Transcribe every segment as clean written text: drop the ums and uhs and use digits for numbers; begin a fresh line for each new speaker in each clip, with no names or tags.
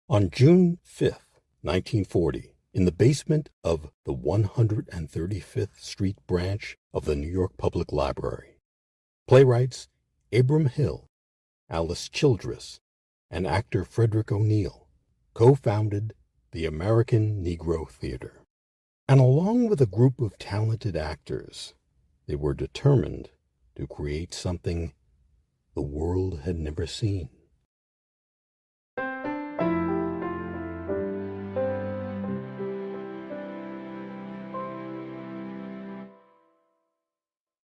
On June 5th, 1940, in the basement of the 135th Street branch of the New York Public Library, playwrights Abram Hill, Alice Childress, and actor Frederick O'Neill co-founded the American Negro Theatre. And along with a group of talented actors, they were determined to create something the world had never seen.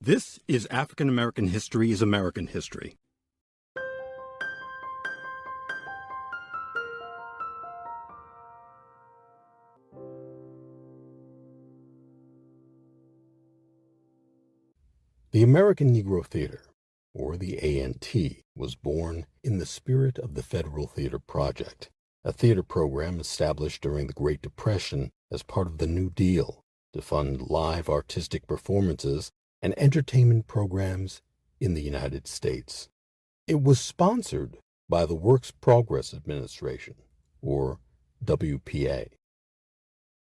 This is African American History is American History. The American Negro Theatre, or the A&T, was born in the spirit of the Federal Theatre Project, a theater program established during the Great Depression as part of the New Deal to fund live artistic performances and entertainment programs in the United States. It was sponsored by the Works Progress Administration, or WPA.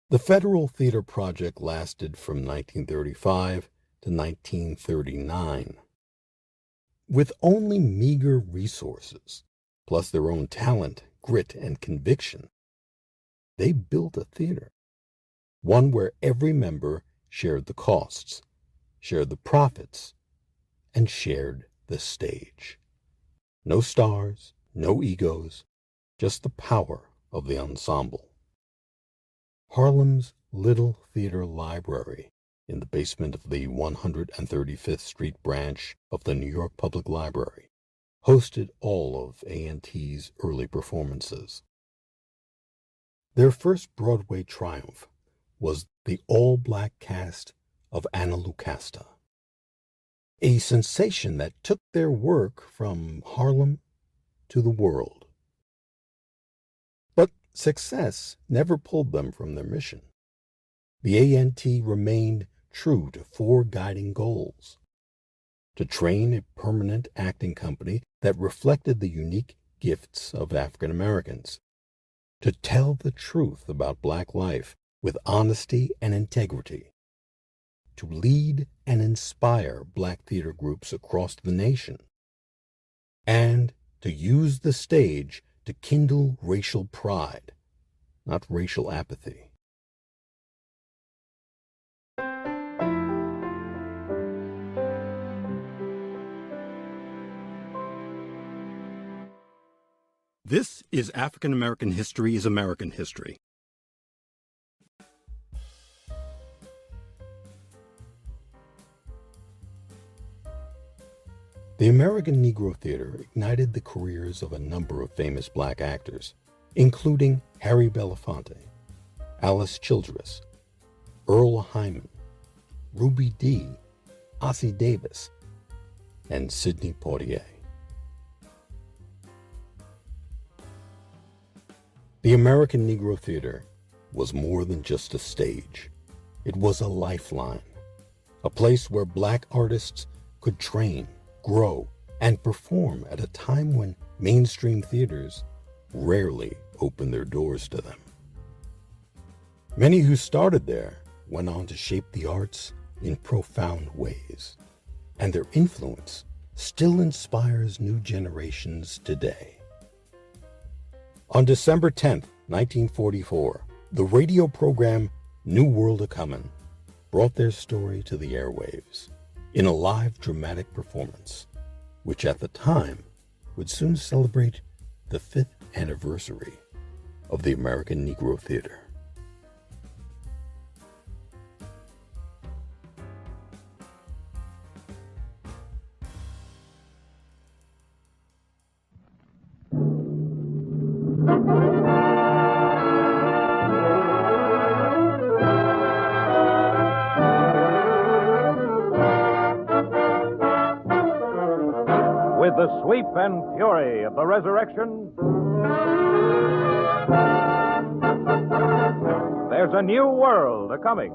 The Federal Theatre Project lasted from 1935 to 1939. With only meager resources, plus their own talent, grit, and conviction, they built a theater, one where every member shared the costs, shared the profits, and shared the stage. No stars, no egos, just the power of the ensemble. Harlem's Little Theater Library, in the basement of the 135th Street branch of the New York Public Library, hosted all of A&T's early performances. Their first Broadway triumph was the all-black cast of Anna Lucasta, a sensation that took their work from Harlem to the world. But success never pulled them from their mission. The A&T remained true to four guiding goals: to train a permanent acting company that reflected the unique gifts of African Americans, to tell the truth about Black life with honesty and integrity, to lead and inspire Black theater groups across the nation, and to use the stage to kindle racial pride, not racial apathy. This is African American History is American History. The American Negro Theatre ignited the careers of a number of famous Black actors, including Harry Belafonte, Alice Childress, Earl Hyman, Ruby Dee, Ossie Davis, and Sidney Poitier. The American Negro Theatre was more than just a stage. It was a lifeline, a place where Black artists could train, grow, and perform at a time when mainstream theaters rarely opened their doors to them. Many who started there went on to shape the arts in profound ways, and their influence still inspires new generations today. On December 10th, 1944, the radio program New World A-Comin' brought their story to the airwaves in a live dramatic performance, which at the time would soon celebrate the 5th anniversary of the American Negro Theatre.
With the sweep and fury of the resurrection, there's a new world a-coming.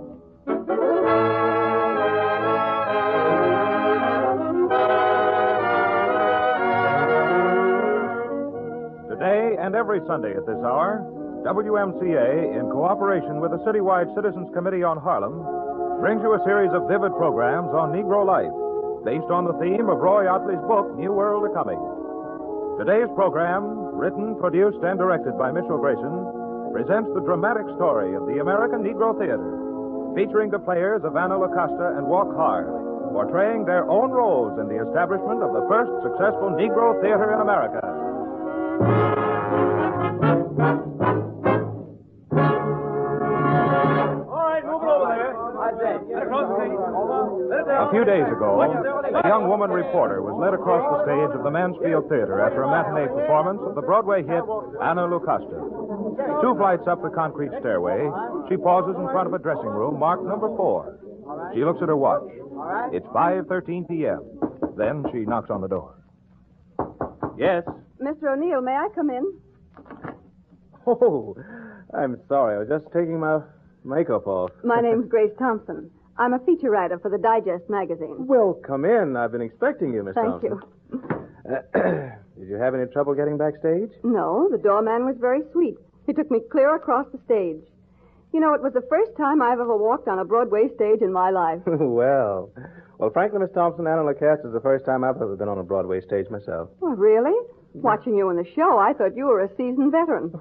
Today and every Sunday at this hour, WMCA, in cooperation with the Citywide Citizens Committee on Harlem, brings you a series of vivid programs on Negro life, based on the theme of Roy Ottley's book, New World A-Coming. Today's program, written, produced, and directed by Mitchell Grayson, presents the dramatic story of the American Negro Theatre, featuring the players of Anna LaCosta and Walk Hard, portraying their own roles in the establishment of the first successful Negro theater in America. A few days ago, a young woman reporter was led across the stage of the Mansfield Theater after a matinee performance of the Broadway hit Anna LaCosta. 2 flights up the concrete stairway, she pauses in front of a dressing room marked number 4. She looks at her watch. It's 5:13 p.m. Then she knocks on the door. Yes?
Mr. O'Neill, may I come in?
Oh, I'm sorry. I was just taking my makeup off.
My name's Grace Thompson. I'm a feature writer for the Digest magazine.
Well, come in. I've been expecting you, Miss
Thank
Thompson.
you.
Did you have any trouble getting backstage?
No, the doorman was very sweet. He took me clear across the stage. You know, it was the first time I've ever walked on a Broadway stage in my life.
Well, frankly, Miss Thompson, Anna LaCosta is the first time I've ever been on a Broadway stage myself.
Oh, really? Watching you in the show, I thought you were a seasoned veteran.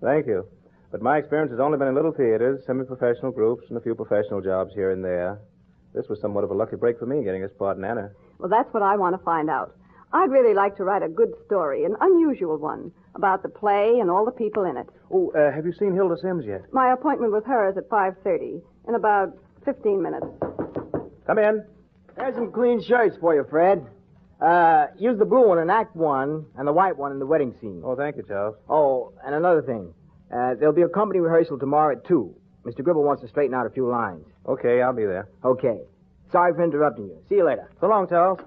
Thank you. But my experience has only been in little theaters, semi-professional groups, and a few professional jobs here and there. This was somewhat of a lucky break for me, getting this part in Anna.
Well, that's what I want to find out. I'd really like to write a good story, an unusual one, about the play and all the people in it.
Oh, have you seen Hilda Sims yet?
My appointment with her is at 5:30, in about 15 minutes.
Come in.
There's some clean shirts for you, Fred. Use the blue one in Act 1 and the white one in the wedding scene.
Oh, thank you, Charles.
Oh, and another thing. There'll be a company rehearsal tomorrow at 2. Mr. Gribble wants to straighten out a few lines.
Okay, I'll be there.
Okay. Sorry for interrupting you. See you later.
So long, Charles.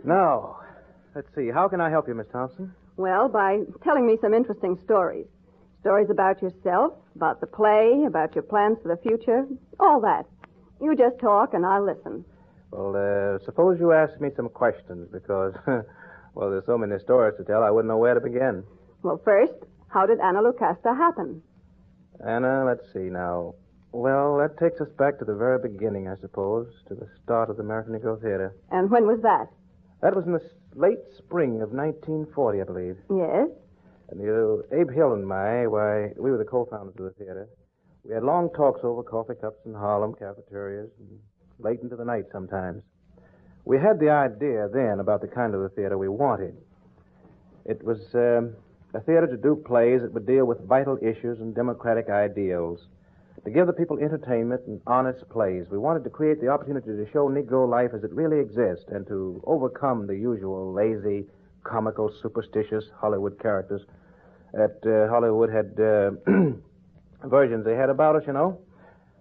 Now, let's see. How can I help you, Miss Thompson?
Well, by telling me some interesting stories. Stories about yourself, about the play, about your plans for the future, all that. You just talk and I'll listen.
Well, suppose you ask me some questions because, well, there's so many stories to tell, I wouldn't know where to begin.
Well, first, how did Anna LaCosta happen?
Anna, let's see now. Well, that takes us back to the very beginning, I suppose, to the start of the American Negro Theatre.
And when was that?
That was in the late spring of 1940, I believe.
Yes?
And Abe Hill and we were the co-founders of the theater. We had long talks over coffee cups in Harlem cafeterias, and late into the night sometimes. We had the idea then about the kind of the theater we wanted. It was a theater to do plays that would deal with vital issues and democratic ideals, to give the people entertainment and honest plays. We wanted to create the opportunity to show Negro life as it really exists and to overcome the usual lazy, comical, superstitious Hollywood characters that Hollywood had versions they had about us, you know.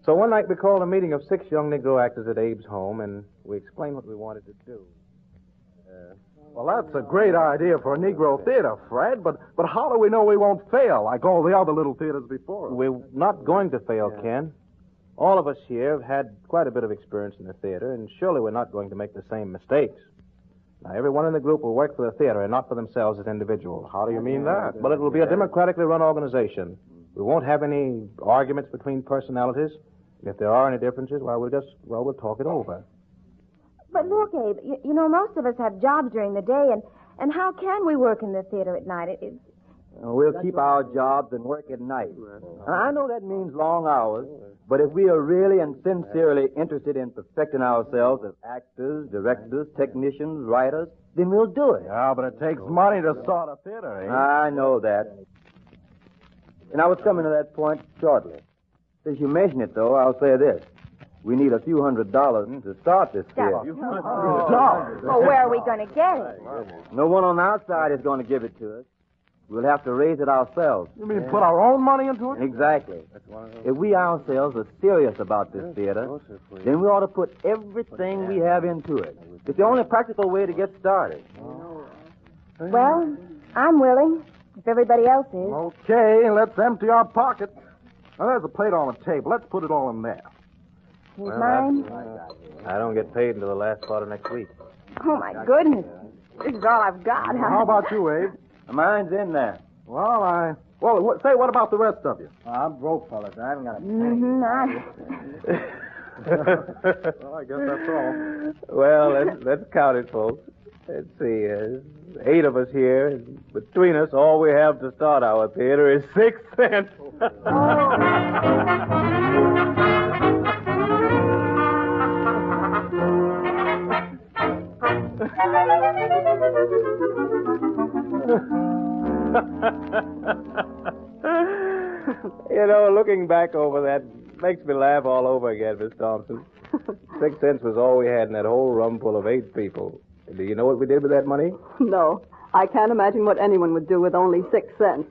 So one night we called a meeting of 6 young Negro actors at Abe's home, and we explained what we wanted to do.
Well, that's a great idea for a Negro theater, Fred, but how do we know we won't fail like all the other little theaters before us?
We're not going to fail, Ken. All of us here have had quite a bit of experience in the theater, and surely we're not going to make the same mistakes. Now, everyone in the group will work for the theater and not for themselves as individuals.
How do you mean that?
Well, it will be a democratically run organization. We won't have any arguments between personalities. If there are any differences, we'll talk it over.
But look, Abe, you know, most of us have jobs during the day, and how can we work in the theater at night?
We'll keep our jobs and work at night. I know that means long hours, but if we are really and sincerely interested in perfecting ourselves as actors, directors, technicians, writers, then we'll do it.
Yeah, but it takes money to start a theater, eh?
I know that. And I was coming to that point shortly. Since you mention it, though, I'll say this. We need a few $100s to start this theater.
Oh, where are we going to get it?
No one on the outside is going to give it to us. We'll have to raise it ourselves.
You mean put our own money into it?
Exactly. If we ourselves are serious about this theater, then we ought to put everything we have into it. It's the only practical way to get started.
Well, I'm willing, if everybody else is.
Okay, let's empty our pockets. Now, there's a plate on the table. Let's put it all in there.
Here's mine.
I don't get paid until the last part of next week.
Oh, my goodness. This is all I've got.
Well, how about you, Abe?
Mine's in there.
Well, what about the rest of you?
I'm broke, fellas. I haven't got a
Mm-hmm.
Well, I guess that's all.
Well, let's count it, folks. Let's see. 8 of us here. Between us, all we have to start our theater is 6 cents. You know, looking back over that makes me laugh all over again, Miss Thompson. 6 cents was all we had in that whole room full of 8 people. Do you know what we did with that money?
No, I can't imagine what anyone would do with only 6 cents.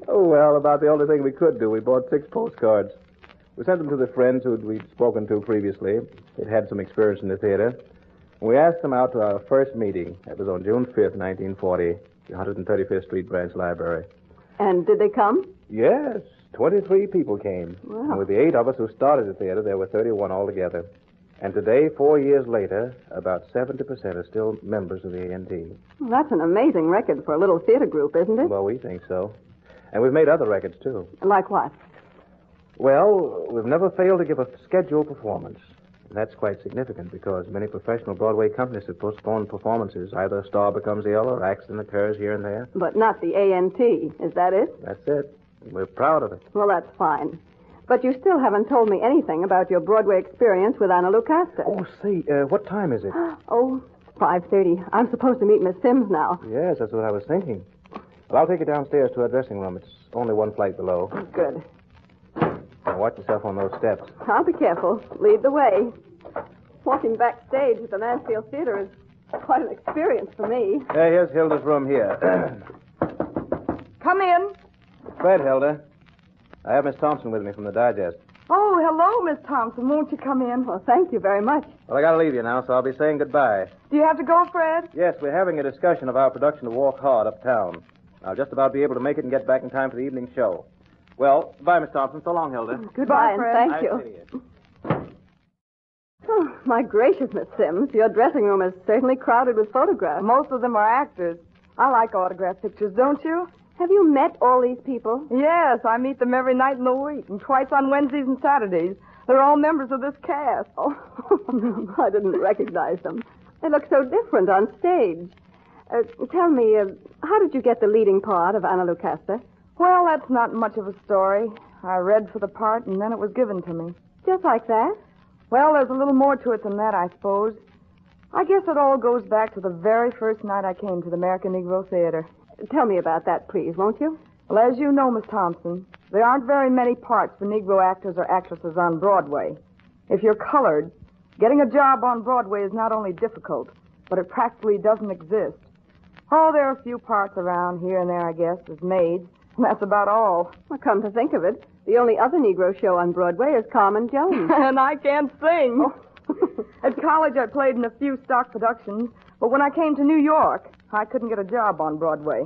Oh, well, about the only thing we could do. We bought 6 postcards. We sent them to the friends who we'd spoken to previously. They'd had some experience in the theater. We asked them out to our first meeting. That was on June 5th, 1940, the 135th Street Branch Library.
And did they come?
Yes, 23 people came.
Wow.
And with the 8 of us who started the theater, there were 31 altogether. And today, 4 years later, about 70% are still members of the A&T.
Well, that's an amazing record for a little theater group, isn't it?
Well, we think so. And we've made other records, too.
Like what?
Well, we've never failed to give a scheduled performance. And that's quite significant because many professional Broadway companies have postponed performances. Either a star becomes ill or accident occurs here and there.
But not the A&T. Is that it?
That's it. We're proud of it.
Well, that's fine. But you still haven't told me anything about your Broadway experience with Anna Lucasta.
Oh, say, what time is it?
Oh, 5:30. I'm supposed to meet Miss Sims now.
Yes, that's what I was thinking. Well, I'll take you downstairs to her dressing room. It's only 1 flight below.
Good.
Now, watch yourself on those steps.
I'll be careful. Lead the way. Walking backstage at the Mansfield Theater is quite an experience for me.
Here's Hilda's room here.
Come in.
Fred, Hilda. I have Miss Thompson with me from the Digest.
Oh, hello, Miss Thompson. Won't you come in?
Well, thank you very much.
Well, I got to leave you now, so I'll be saying goodbye.
Do you have to go, Fred?
Yes, we're having a discussion of our production of Walk Hard uptown. I'll just about be able to make it and get back in time for the evening show. Well, goodbye, Miss Thompson. So long, Hilda.
Goodbye, and
Fred.
thank
Nice
you.
to see you.
Oh, my gracious, Miss Sims. Your dressing room is certainly crowded with photographs.
Most of them are actors. I like autograph pictures, don't you?
Have you met all these people?
Yes, I meet them every night in the week, and twice on Wednesdays and Saturdays. They're all members of this cast.
Oh, I didn't recognize them. They look so different on stage. Tell me, how did you get the leading part of Anna Lucasta?
Well, that's not much of a story. I read for the part, and then it was given to me.
Just like that?
Well, there's a little more to it than that, I suppose. I guess it all goes back to the very first night I came to the American Negro Theatre.
Tell me about that, please, won't you?
Well, as you know, Miss Thompson, there aren't very many parts for Negro actors or actresses on Broadway. If you're colored, getting a job on Broadway is not only difficult, but it practically doesn't exist. Oh, there are a few parts around here and there, I guess, as maids, and that's about all.
Well, come to think of it, the only other Negro show on Broadway is Carmen Jones.
And I can't sing. At college, I played in a few stock productions, but when I came to New York, I couldn't get a job on Broadway.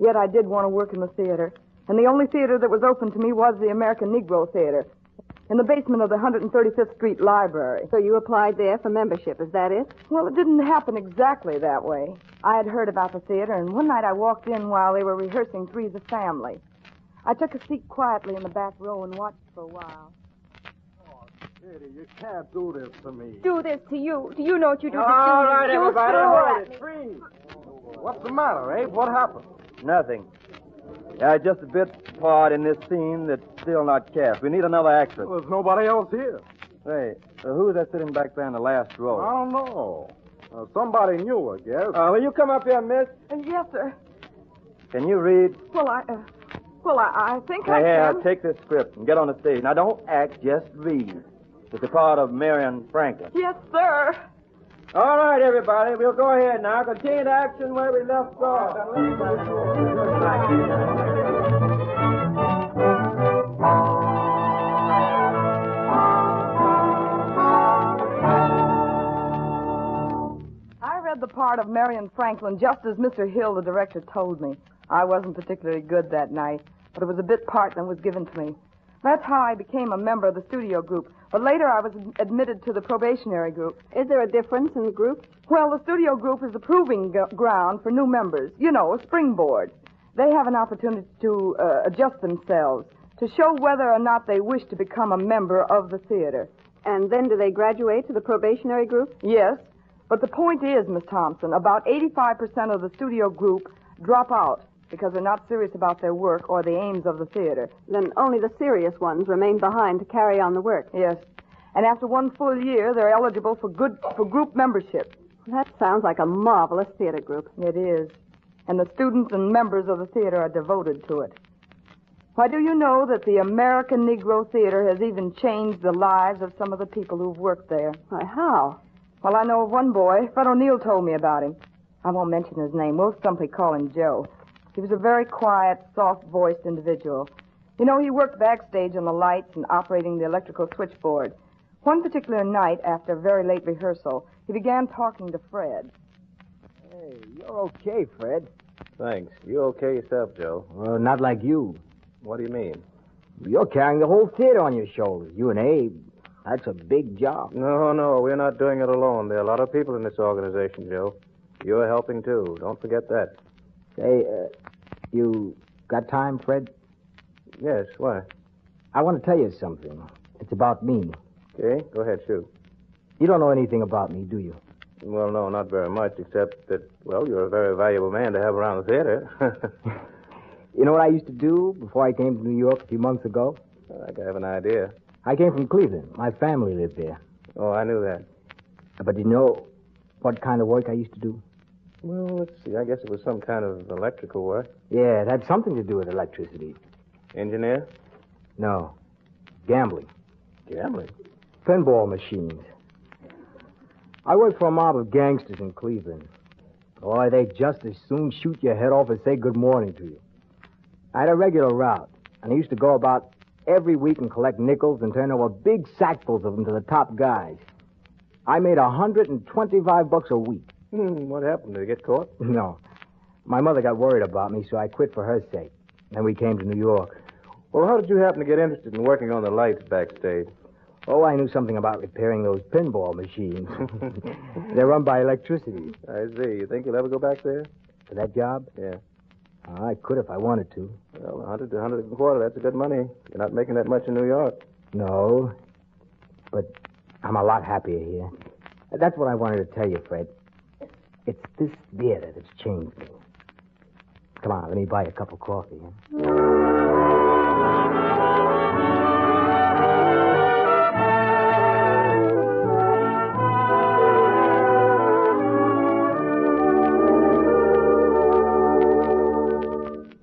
Yet I did want to work in the theater, and the only theater that was open to me was the American Negro Theatre, in the basement of the 135th Street Library.
So you applied there for membership, is that it?
Well, it didn't happen exactly that way. I had heard about the theater, and one night I walked in while they were rehearsing Three's a Family. I took a seat quietly in the back row and watched for a while.
Kitty, you can't do this to me.
Do this to you. Do you know what you do to
All
Judy?
right,
You
everybody,
throw
hold
at
it.
me.
Freeze.
What's the matter, Abe? What happened?
Nothing. Just a bit part in this scene that's still not cast. We need another actress.
There's nobody else here.
Say, who's that sitting back there in the last row?
I don't know. Somebody new, I guess.
Will you come up here, miss?
Yes, sir.
Can you read?
Well, I think I
Here,
can.
take this script and get on the stage. Now, don't act, just read. It's the part of Marian Franklin.
Yes, sir.
All right, everybody, we'll go ahead now. Continue the action where we left off.
I read the part of Marian Franklin just as Mr. Hill, the director, told me. I wasn't particularly good that night, but it was a bit part that was given to me. That's how I became a member of the studio group, But later I was admitted to the probationary group.
Is there a difference in the groups?
Well, the studio group is a proving ground for new members. You know, a springboard. They have an opportunity to adjust themselves, to show whether or not they wish to become a member of the theater.
And then do they graduate to the probationary group?
Yes, but the point is, Miss Thompson, about 85% of the studio group drop out because they're not serious about their work or the aims of the theater.
Then only the serious ones remain behind to carry on the work.
Yes, and after one full year, they're eligible for group membership.
That sounds like a marvelous theater group.
It is, and the students and members of the theater are devoted to it. Why, do you know that the American Negro Theatre has even changed the lives of some of the people who've worked there?
Why, how?
Well, I know of one boy. Fred O'Neill told me about him. I won't mention his name. We'll simply call him Joe. He was a very quiet, soft-voiced individual. You know, he worked backstage on the lights and operating the electrical switchboard. One particular night, after a very late rehearsal, he began talking to Fred.
Hey, you're okay, Fred.
Thanks. You okay yourself, Joe?
Well, not like you.
What do you mean?
You're carrying the whole theater on your shoulders, you and Abe. That's a big job.
No, we're not doing it alone. There are a lot of people in this organization, Joe. You're helping, too. Don't forget that.
Say, you got time, Fred?
Yes, why?
I want to tell you something. It's about me.
Okay, go ahead, shoot.
You don't know anything about me, do you?
Well, no, not very much, except that, well, you're a very valuable man to have around the theater.
You know what I used to do before I came to New York a few months ago?
I think I have an idea.
I came from Cleveland. My family lived there.
Oh, I knew that.
But you know what kind of work I used to do?
Well, let's see. I guess it was some kind of electrical work.
Yeah, it had something to do with electricity.
Engineer?
No. Gambling.
Gambling?
Pinball machines. I worked for a mob of gangsters in Cleveland. Boy, they just as soon shoot your head off as say good morning to you. I had a regular route, and I used to go about every week and collect nickels and turn over big sackfuls of them to the top guys. I made $125 a week.
What happened? Did you get caught?
No. My mother got worried about me, so I quit for her sake. Then we came to New York.
Well, how did you happen to get interested in working on the lights backstage?
Oh, I knew something about repairing those pinball machines. They're run by electricity.
I see. You think you'll ever go back there?
For that job?
Yeah.
I could if I wanted to.
Well, 100 to 125, that's a good money. You're not making that much in New York.
No. But I'm a lot happier here. That's what I wanted to tell you, Fred. It's this theater that's changed me. Come on, let me buy you a cup of coffee.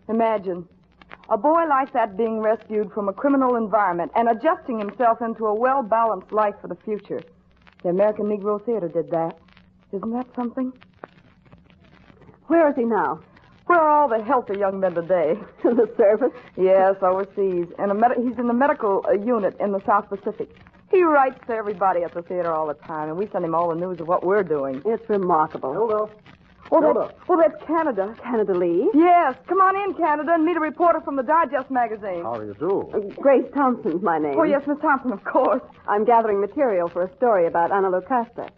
Imagine a boy like that being rescued from a criminal environment and adjusting himself into a well-balanced life for the future. The American Negro Theatre did that. Isn't that something?
Where is he now?
Where are all the healthy young men today?
In the service?
Yes, overseas. He's in the medical unit in the South Pacific. He writes to everybody at the theater all the time, and we send him all the news of what we're doing.
It's remarkable.
Hilda.
Oh, that's Canada.
Canada Lee?
Yes. Come on in, Canada, and meet a reporter from the Digest magazine.
How do you do?
Grace Thompson's my name.
Oh, yes, Miss Thompson, of course.
I'm gathering material for a story about Ana Lucasta.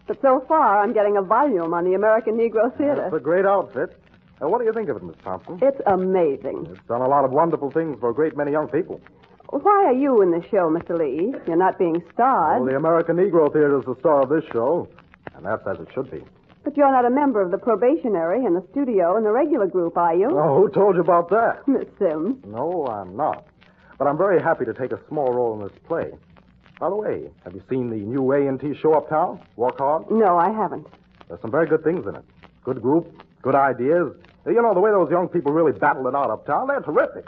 But so far, I'm getting a volume on the American Negro Theatre.
It's a great outfit. What do you think of it, Miss Thompson?
It's amazing.
It's done a lot of wonderful things for a great many young people.
Why are you in the show, Mr. Lee? You're not being starred.
Well, the American Negro Theatre is the star of this show, and that's as it should be.
But you're not a member of the probationary and the studio and the regular group, are you?
Oh, who told you about that?
Miss Sims.
No, I'm not. But I'm very happy to take a small role in this play. By the way, have you seen the new A&T show uptown? Work Hard?
No, I haven't.
There's some very good things in it. Good group, good ideas. You know, the way those young people really battle it out uptown, they're terrific.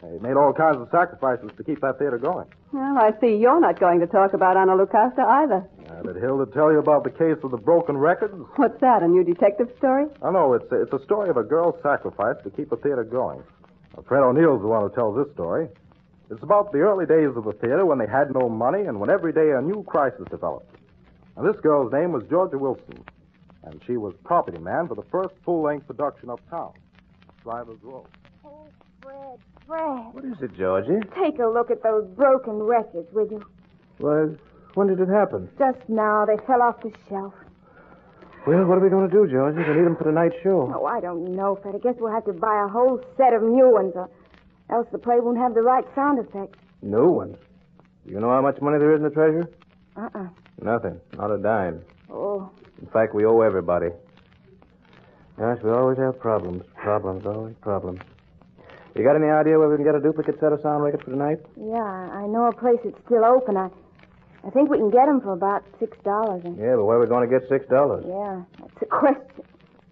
They made all kinds of sacrifices to keep that theater going.
Well, I see you're not going to talk about Ana Lucasta either.
Did Hilda tell you about the case of the broken records?
What's that, a new detective story?
Oh, no, it's a story of a girl's sacrifice to keep the theater going. Fred O'Neill's the one who tells this story. It's about the early days of the theater when they had no money and when every day a new crisis developed. And this girl's name was Georgia Wilson, and she was property man for the first full-length production uptown, Driver's Row.
Oh, Fred.
What is it, Georgie?
Take a look at those broken records, will you?
Well, when did it happen?
Just now. They fell off the shelf.
Well, what are we going to do, Georgie? We need them for tonight's show.
Oh, I don't know, Fred. I guess we'll have to buy a whole set of new ones, or else the play won't have the right sound effects.
New ones? Do you know how much money there is in the treasure?
Uh-uh.
Nothing. Not a dime.
Oh.
In fact, we owe everybody. Gosh, we always have problems. Always problems. You got any idea where we can get a duplicate set of sound records for tonight?
Yeah, I know a place that's still open. I think we can get them for about $6.
Yeah, but where are we going to get $6?
Yeah, that's a question.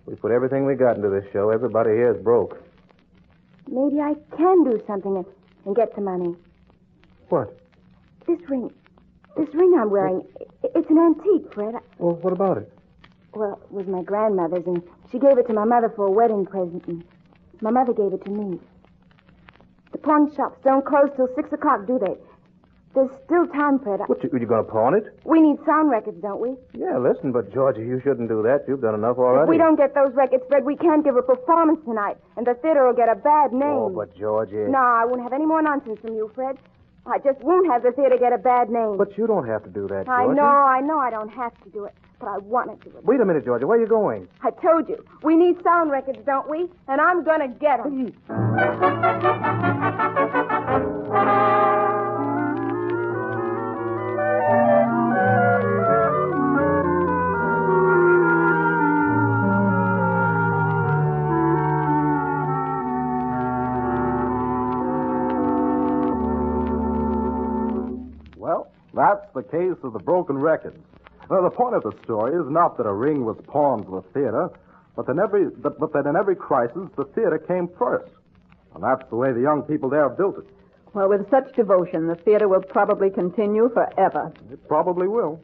We put everything we got into this show. Everybody here is broke.
Maybe I can do something and get some money.
What?
This ring I'm wearing, it's an antique, Fred.
Well, what about it?
Well, it was my grandmother's, and she gave it to my mother for a wedding present, and my mother gave it to me. The pawn shops don't close till 6 o'clock, do they? There's still time, Fred.
What, you going to pawn it?
We need sound records, don't we?
Yeah, listen, but Georgie, you shouldn't do that. You've done enough already.
If we don't get those records, Fred, we can't give a performance tonight, and the theater will get a bad name.
Oh, but Georgie...
No, I won't have any more nonsense from you, Fred. I just won't have the theater get a bad name.
But you don't have to do that, Georgie.
I know I don't have to do it, but I want to do it.
Wait a minute, Georgie. Where are you going?
I told you. We need sound records, don't we? And I'm going to get them.
That's the case of the broken records. Now, the point of the story is not that a ring was pawned to the theater, but that in every crisis, the theater came first. And that's the way the young people there built it.
Well, with such devotion, the theater will probably continue forever.
It probably will.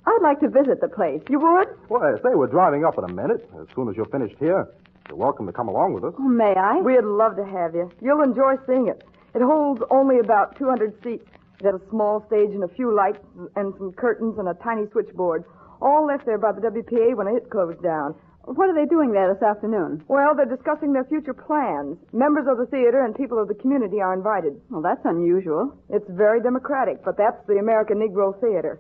I'd like to visit the place. You would?
Well, I say we're driving up in a minute. As soon as you're finished here, you're welcome to come along with us.
Oh, may I?
We'd love to have you. You'll enjoy seeing it. It holds only about 200 seats. It has a small stage and a few lights and some curtains and a tiny switchboard. All left there by the WPA when it closed down.
What are they doing there this afternoon?
Well, they're discussing their future plans. Members of the theater and people of the community are invited.
Well, that's unusual.
It's very democratic, but that's the American Negro Theatre.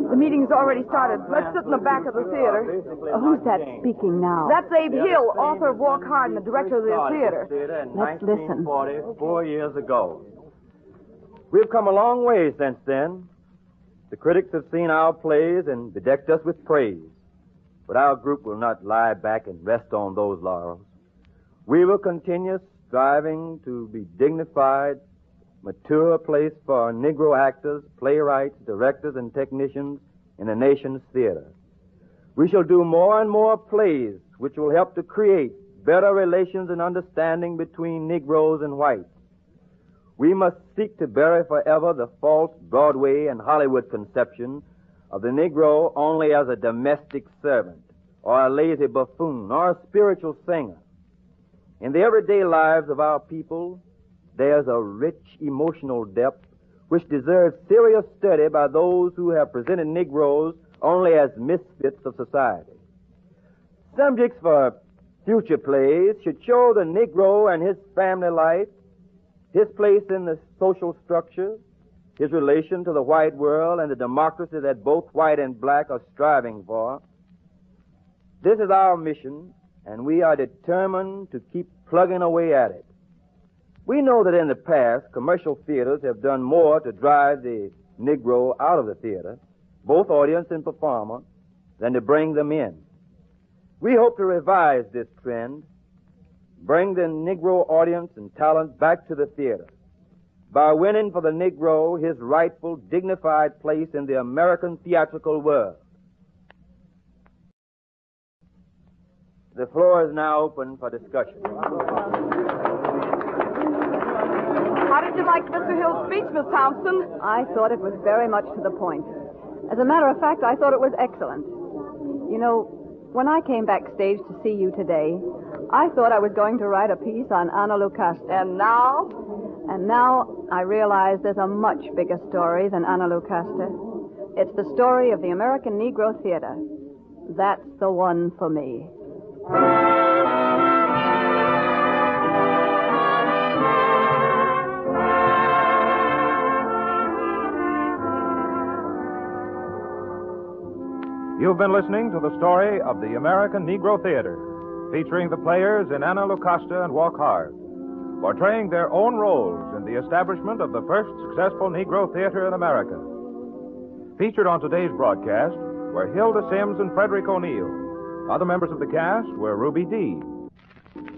The meeting's already started. Let's sit in the back of the theater.
Who's that speaking now?
That's Abe Hill, author of Walk Hard and the director of the theater.
Let's listen.
4 years ago. We've come a long way since then. The critics have seen our plays and bedecked us with praise. But our group will not lie back and rest on those laurels. We will continue striving to be dignified, mature place for Negro actors, playwrights, directors, and technicians in the nation's theater. We shall do more and more plays which will help to create better relations and understanding between Negroes and whites. We must seek to bury forever the false Broadway and Hollywood conception of the Negro only as a domestic servant or a lazy buffoon or a spiritual singer. In the everyday lives of our people, there's a rich emotional depth which deserves serious study by those who have presented Negroes only as misfits of society. Subjects for future plays should show the Negro and his family life, his place in the social structure, his relation to the white world and the democracy that both white and black are striving for. This is our mission, and we are determined to keep plugging away at it. We know that in the past, commercial theaters have done more to drive the Negro out of the theater, both audience and performer, than to bring them in. We hope to revise this trend, bring the Negro audience and talent back to the theater by winning for the Negro his rightful, dignified place in the American theatrical world. The floor is now open for discussion.
How did you like Mr. Hill's speech, Miss Thompson?
I thought it was very much to the point. As a matter of fact, I thought it was excellent. You know, when I came backstage to see you today, I thought I was going to write a piece on Ana Lucasta.
And now?
And now I realize there's a much bigger story than Ana Lucasta. It's the story of the American Negro Theatre. That's the one for me.
You've been listening to the story of the American Negro Theatre, featuring the players in Anna Lucasta and Walk Hard, portraying their own roles in the establishment of the first successful Negro theater in America. Featured on today's broadcast were Hilda Sims and Frederick O'Neill. Other members of the cast were Ruby Dee,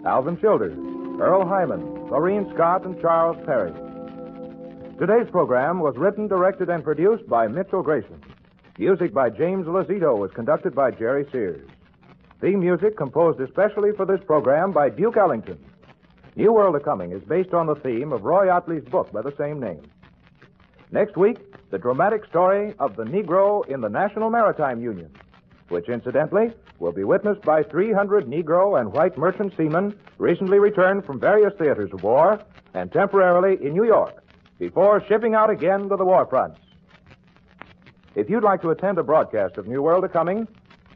Alvin Childress, Earl Hyman, Lorene Scott, and Charles Perry. Today's program was written, directed, and produced by Mitchell Grayson. Music by James Lazito was conducted by Jerry Sears. Theme music composed especially for this program by Duke Ellington. New World A-Coming is based on the theme of Roy Ottley's book by the same name. Next week, the dramatic story of the Negro in the National Maritime Union, which incidentally will be witnessed by 300 Negro and white merchant seamen recently returned from various theaters of war and temporarily in New York before shipping out again to the war fronts. If you'd like to attend a broadcast of New World A-Coming,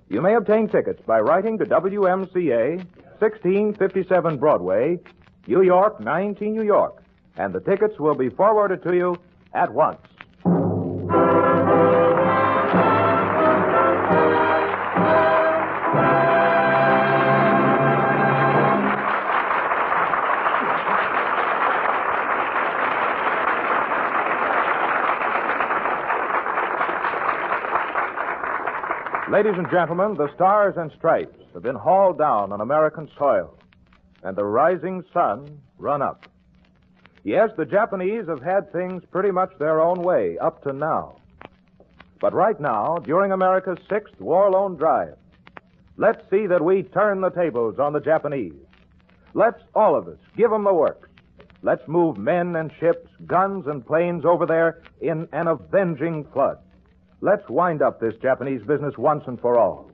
you may obtain tickets by writing to WMCA, 1657 Broadway, New York, 19 New York, and the tickets will be forwarded to you at once. Ladies and gentlemen, the Stars and Stripes have been hauled down on American soil, and the rising sun run up. Yes, the Japanese have had things pretty much their own way up to now. But right now, during America's 6th War Loan Drive, let's see that we turn the tables on the Japanese. Let's, all of us, give them the works. Let's move men and ships, guns and planes over there in an avenging flood. Let's wind up this Japanese business once and for all.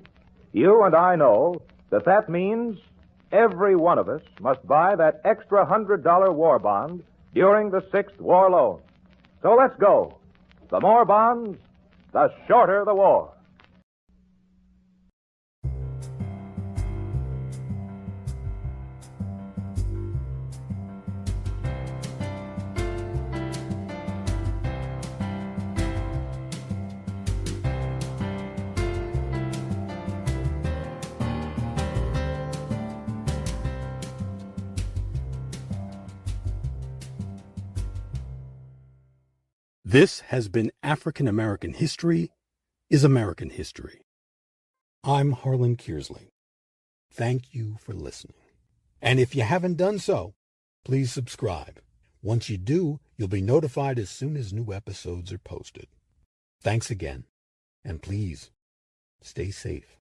You and I know that means every one of us must buy that extra $100 war bond during the 6th War Loan. So let's go. The more bonds, the shorter the war.
This has been African American History is American History. I'm Harlan Kearsley. Thank you for listening. And if you haven't done so, please subscribe. Once you do, you'll be notified as soon as new episodes are posted. Thanks again, and please stay safe.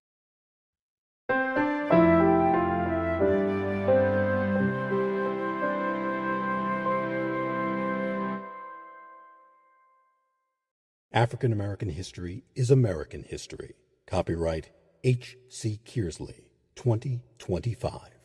African American History is American History. Copyright H.C. Kearsley, 2025.